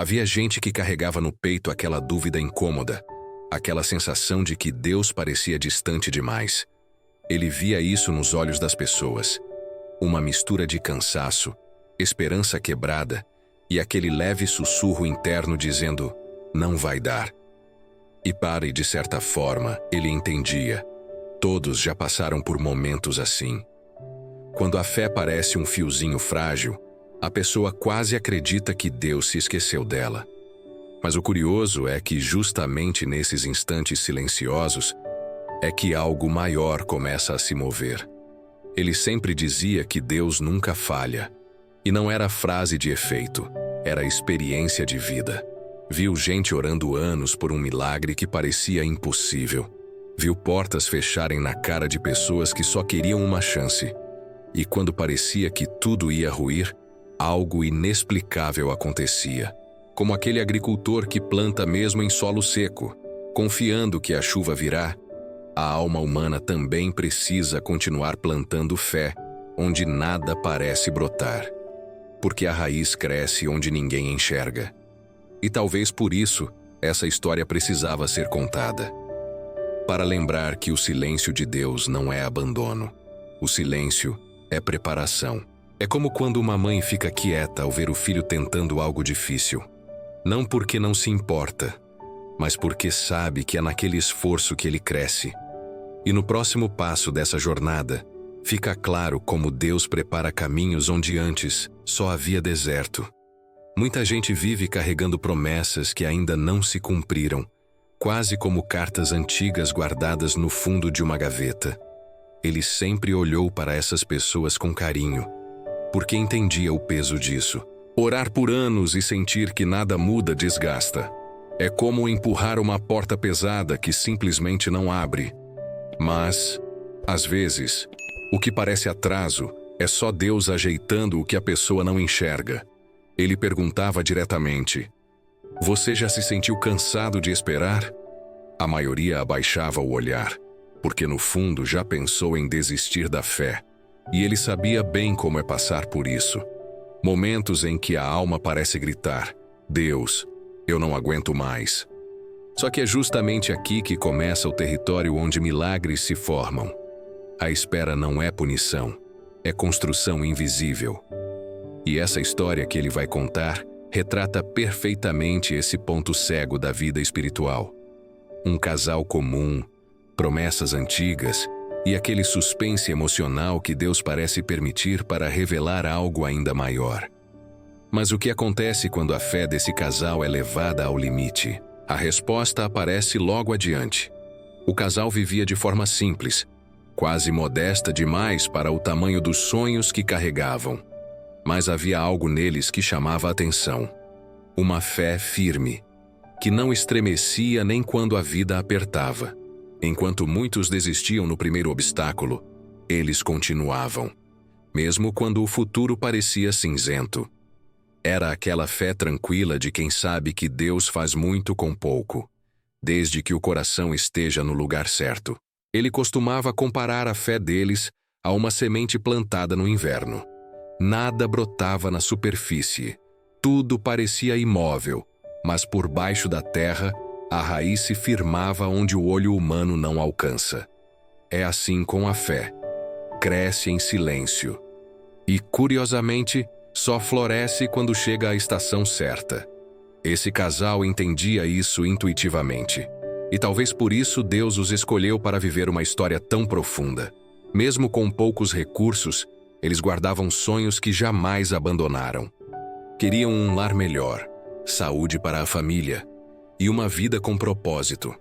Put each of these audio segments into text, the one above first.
Havia gente que carregava no peito aquela dúvida incômoda, aquela sensação de que Deus parecia distante demais. Ele via isso nos olhos das pessoas. Uma mistura de cansaço, esperança quebrada e aquele leve sussurro interno dizendo, não vai dar. E de certa forma, ele entendia. Todos já passaram por momentos assim. Quando a fé parece um fiozinho frágil, a pessoa quase acredita que Deus se esqueceu dela. Mas o curioso é que justamente nesses instantes silenciosos é que algo maior começa a se mover. Ele sempre dizia que Deus nunca falha. E não era frase de efeito, era experiência de vida. Viu gente orando anos por um milagre que parecia impossível. Viu portas fecharem na cara de pessoas que só queriam uma chance. E quando parecia que tudo ia ruir, algo inexplicável acontecia. Como aquele agricultor que planta mesmo em solo seco, confiando que a chuva virá, a alma humana também precisa continuar plantando fé, onde nada parece brotar. Porque a raiz cresce onde ninguém enxerga. E talvez por isso, essa história precisava ser contada. Para lembrar que o silêncio de Deus não é abandono. O silêncio é preparação. É como quando uma mãe fica quieta ao ver o filho tentando algo difícil. Não porque não se importa, mas porque sabe que é naquele esforço que ele cresce. E no próximo passo dessa jornada, fica claro como Deus prepara caminhos onde antes só havia deserto. Muita gente vive carregando promessas que ainda não se cumpriram, quase como cartas antigas guardadas no fundo de uma gaveta. Ele sempre olhou para essas pessoas com carinho, porque entendia o peso disso. Orar por anos e sentir que nada muda desgasta. É como empurrar uma porta pesada que simplesmente não abre. Mas, às vezes, o que parece atraso é só Deus ajeitando o que a pessoa não enxerga. Ele perguntava diretamente, você já se sentiu cansado de esperar? A maioria abaixava o olhar, porque no fundo já pensou em desistir da fé. E ele sabia bem como é passar por isso. Momentos em que a alma parece gritar, Deus, eu não aguento mais. Só que é justamente aqui que começa o território onde milagres se formam. A espera não é punição, é construção invisível. E essa história que ele vai contar retrata perfeitamente esse ponto cego da vida espiritual. Um casal comum, promessas antigas e aquele suspense emocional que Deus parece permitir para revelar algo ainda maior. Mas o que acontece quando a fé desse casal é levada ao limite? A resposta aparece logo adiante. O casal vivia de forma simples, quase modesta demais para o tamanho dos sonhos que carregavam. Mas havia algo neles que chamava a atenção. Uma fé firme, que não estremecia nem quando a vida apertava. Enquanto muitos desistiam no primeiro obstáculo, eles continuavam, mesmo quando o futuro parecia cinzento. Era aquela fé tranquila de quem sabe que Deus faz muito com pouco, desde que o coração esteja no lugar certo. Ele costumava comparar a fé deles a uma semente plantada no inverno. Nada brotava na superfície, tudo parecia imóvel, mas por baixo da terra, a raiz se firmava onde o olho humano não alcança. É assim com a fé. Cresce em silêncio. E, curiosamente, só floresce quando chega a estação certa. Esse casal entendia isso intuitivamente. E talvez por isso Deus os escolheu para viver uma história tão profunda. Mesmo com poucos recursos, eles guardavam sonhos que jamais abandonaram. Queriam um lar melhor, saúde para a família, e uma vida com propósito.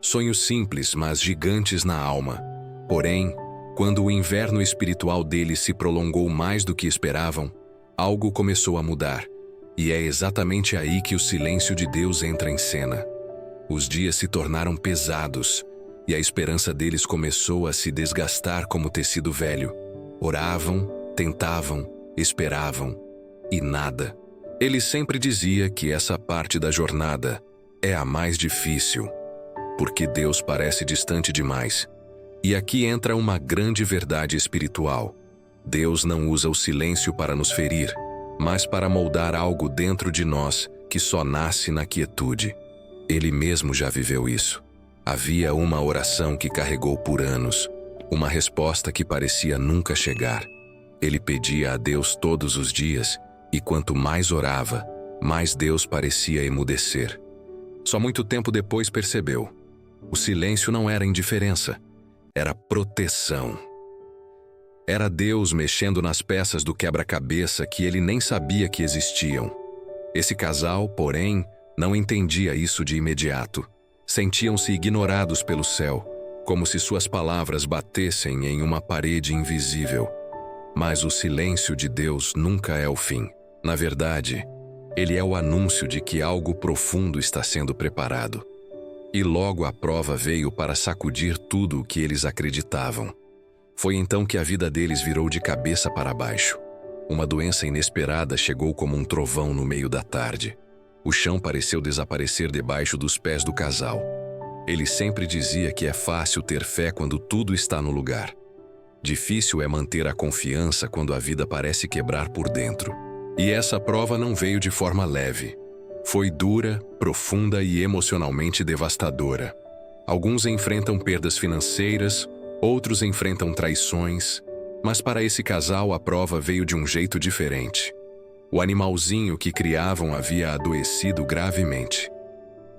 Sonhos simples, mas gigantes na alma. Porém, quando o inverno espiritual deles se prolongou mais do que esperavam, algo começou a mudar. E é exatamente aí que o silêncio de Deus entra em cena. Os dias se tornaram pesados, e a esperança deles começou a se desgastar como tecido velho. Oravam, tentavam, esperavam, e nada. Ele sempre dizia que essa parte da jornada é a mais difícil, porque Deus parece distante demais. E aqui entra uma grande verdade espiritual. Deus não usa o silêncio para nos ferir, mas para moldar algo dentro de nós que só nasce na quietude. Ele mesmo já viveu isso. Havia uma oração que carregou por anos, uma resposta que parecia nunca chegar. Ele pedia a Deus todos os dias, e quanto mais orava, mais Deus parecia emudecer. Só muito tempo depois percebeu. O silêncio não era indiferença, era proteção. Era Deus mexendo nas peças do quebra-cabeça que ele nem sabia que existiam. Esse casal, porém, não entendia isso de imediato. Sentiam-se ignorados pelo céu, como se suas palavras batessem em uma parede invisível. Mas o silêncio de Deus nunca é o fim. Na verdade, ele é o anúncio de que algo profundo está sendo preparado. E logo a prova veio para sacudir tudo o que eles acreditavam. Foi então que a vida deles virou de cabeça para baixo. Uma doença inesperada chegou como um trovão no meio da tarde. O chão pareceu desaparecer debaixo dos pés do casal. Ele sempre dizia que é fácil ter fé quando tudo está no lugar. Difícil é manter a confiança quando a vida parece quebrar por dentro. E essa prova não veio de forma leve. Foi dura, profunda e emocionalmente devastadora. Alguns enfrentam perdas financeiras, outros enfrentam traições, mas para esse casal a prova veio de um jeito diferente. O animalzinho que criavam havia adoecido gravemente.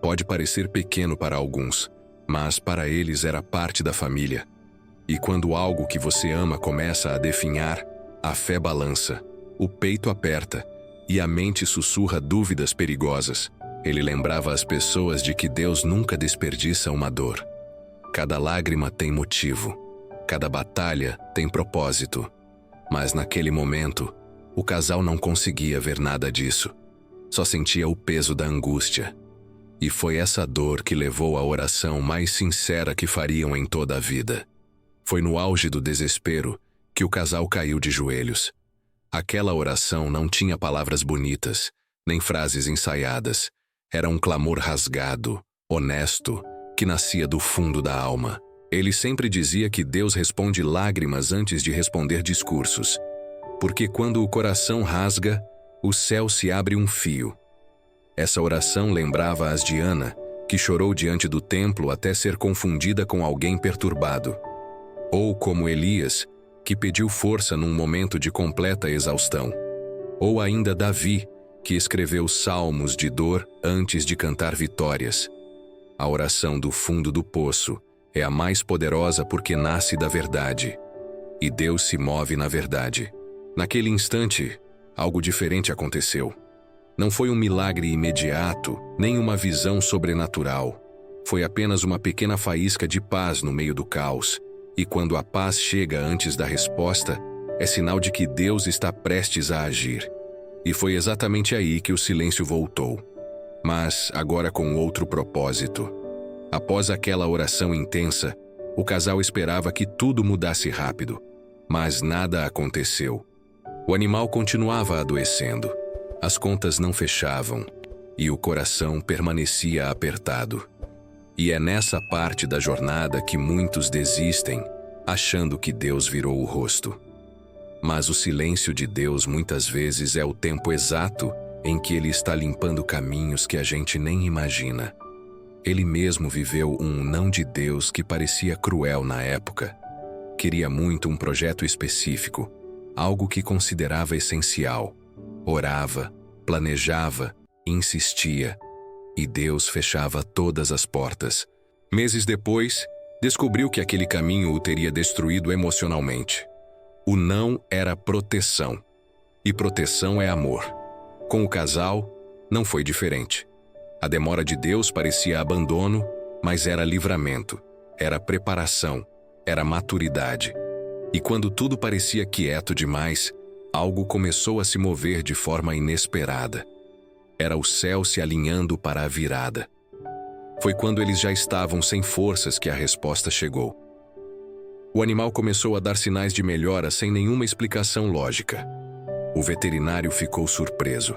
Pode parecer pequeno para alguns, mas para eles era parte da família. E quando algo que você ama começa a definhar, a fé balança, o peito aperta e a mente sussurra dúvidas perigosas. Ele lembrava as pessoas de que Deus nunca desperdiça uma dor. Cada lágrima tem motivo, cada batalha tem propósito. Mas naquele momento, o casal não conseguia ver nada disso. Só sentia o peso da angústia. E foi essa dor que levou à oração mais sincera que fariam em toda a vida. Foi no auge do desespero que o casal caiu de joelhos. Aquela oração não tinha palavras bonitas, nem frases ensaiadas. Era um clamor rasgado, honesto, que nascia do fundo da alma. Ele sempre dizia que Deus responde lágrimas antes de responder discursos. Porque quando o coração rasga, o céu se abre um fio. Essa oração lembrava as de Ana, que chorou diante do templo até ser confundida com alguém perturbado. Ou como Elias, que pediu força num momento de completa exaustão. Ou ainda Davi, que escreveu salmos de dor antes de cantar vitórias. A oração do fundo do poço é a mais poderosa porque nasce da verdade. E Deus se move na verdade. Naquele instante, algo diferente aconteceu. Não foi um milagre imediato, nem uma visão sobrenatural. Foi apenas uma pequena faísca de paz no meio do caos. E quando a paz chega antes da resposta, é sinal de que Deus está prestes a agir. E foi exatamente aí que o silêncio voltou. Mas agora com outro propósito. Após aquela oração intensa, o casal esperava que tudo mudasse rápido. Mas nada aconteceu. O animal continuava adoecendo. As contas não fechavam. E o coração permanecia apertado. E é nessa parte da jornada que muitos desistem, achando que Deus virou o rosto. Mas o silêncio de Deus muitas vezes é o tempo exato em que Ele está limpando caminhos que a gente nem imagina. Ele mesmo viveu um não de Deus que parecia cruel na época. Queria muito um projeto específico, algo que considerava essencial. Orava, planejava, insistia. E Deus fechava todas as portas. Meses depois, descobriu que aquele caminho o teria destruído emocionalmente. O não era proteção. E proteção é amor. Com o casal, não foi diferente. A demora de Deus parecia abandono, mas era livramento, era preparação, era maturidade. E quando tudo parecia quieto demais, algo começou a se mover de forma inesperada. Era o céu se alinhando para a virada. Foi quando eles já estavam sem forças que a resposta chegou. O animal começou a dar sinais de melhora sem nenhuma explicação lógica. O veterinário ficou surpreso.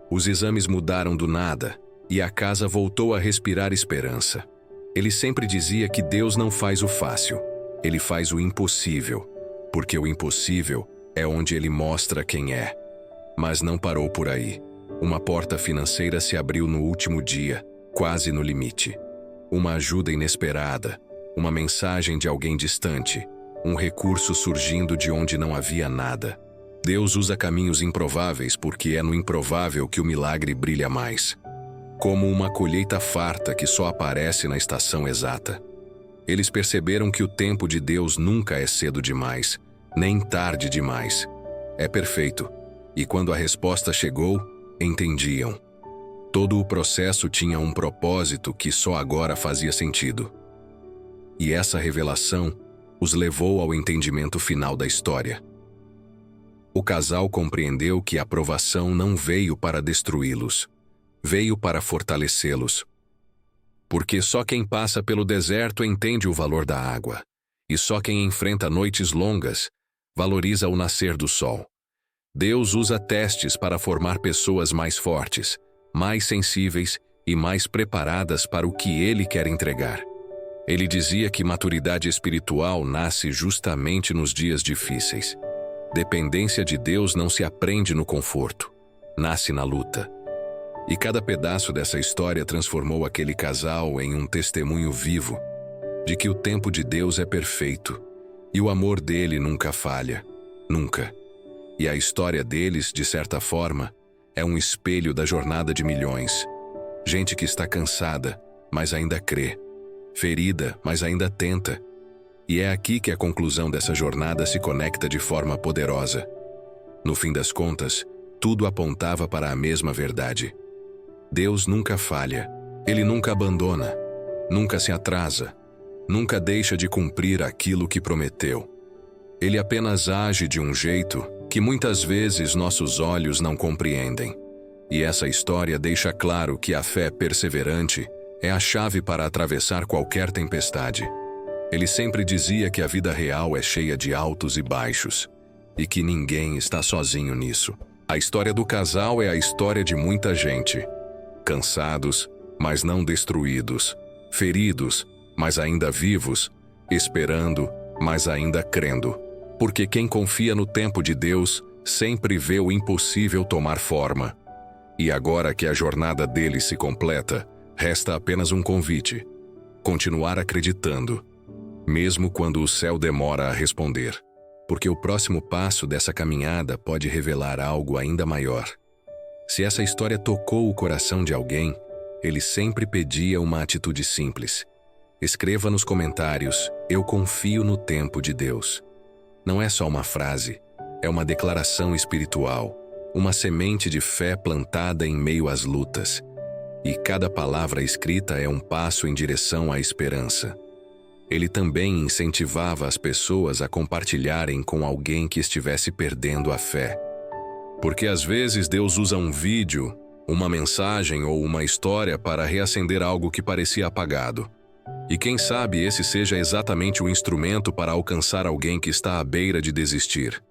Os exames mudaram do nada e a casa voltou a respirar esperança. Ele sempre dizia que Deus não faz o fácil, Ele faz o impossível, porque o impossível é onde Ele mostra quem é. Mas não parou por aí. Uma porta financeira se abriu no último dia, quase no limite. Uma ajuda inesperada, uma mensagem de alguém distante, um recurso surgindo de onde não havia nada. Deus usa caminhos improváveis porque é no improvável que o milagre brilha mais. Como uma colheita farta que só aparece na estação exata. Eles perceberam que o tempo de Deus nunca é cedo demais, nem tarde demais. É perfeito. E quando a resposta chegou, entendiam. Todo o processo tinha um propósito que só agora fazia sentido. E essa revelação os levou ao entendimento final da história. O casal compreendeu que a provação não veio para destruí-los, veio para fortalecê-los. Porque só quem passa pelo deserto entende o valor da água, e só quem enfrenta noites longas valoriza o nascer do sol. Deus usa testes para formar pessoas mais fortes, mais sensíveis e mais preparadas para o que Ele quer entregar. Ele dizia que maturidade espiritual nasce justamente nos dias difíceis. Dependência de Deus não se aprende no conforto, nasce na luta. E cada pedaço dessa história transformou aquele casal em um testemunho vivo de que o tempo de Deus é perfeito e o amor dele nunca falha, nunca. E a história deles, de certa forma, é um espelho da jornada de milhões. Gente que está cansada, mas ainda crê. Ferida, mas ainda tenta. E é aqui que a conclusão dessa jornada se conecta de forma poderosa. No fim das contas, tudo apontava para a mesma verdade. Deus nunca falha. Ele nunca abandona. Nunca se atrasa. Nunca deixa de cumprir aquilo que prometeu. Ele apenas age de um jeito que muitas vezes nossos olhos não compreendem. E essa história deixa claro que a fé perseverante é a chave para atravessar qualquer tempestade. Ele sempre dizia que a vida real é cheia de altos e baixos, e que ninguém está sozinho nisso. A história do casal é a história de muita gente. Cansados, mas não destruídos. Feridos, mas ainda vivos. Esperando, mas ainda crendo. Porque quem confia no tempo de Deus sempre vê o impossível tomar forma. E agora que a jornada deles se completa, resta apenas um convite: continuar acreditando, mesmo quando o céu demora a responder. Porque o próximo passo dessa caminhada pode revelar algo ainda maior. Se essa história tocou o coração de alguém, ele sempre pedia uma atitude simples. Escreva nos comentários: eu confio no tempo de Deus. Não é só uma frase, é uma declaração espiritual, uma semente de fé plantada em meio às lutas. E cada palavra escrita é um passo em direção à esperança. Ele também incentivava as pessoas a compartilharem com alguém que estivesse perdendo a fé. Porque às vezes Deus usa um vídeo, uma mensagem ou uma história para reacender algo que parecia apagado. E quem sabe esse seja exatamente o instrumento para alcançar alguém que está à beira de desistir.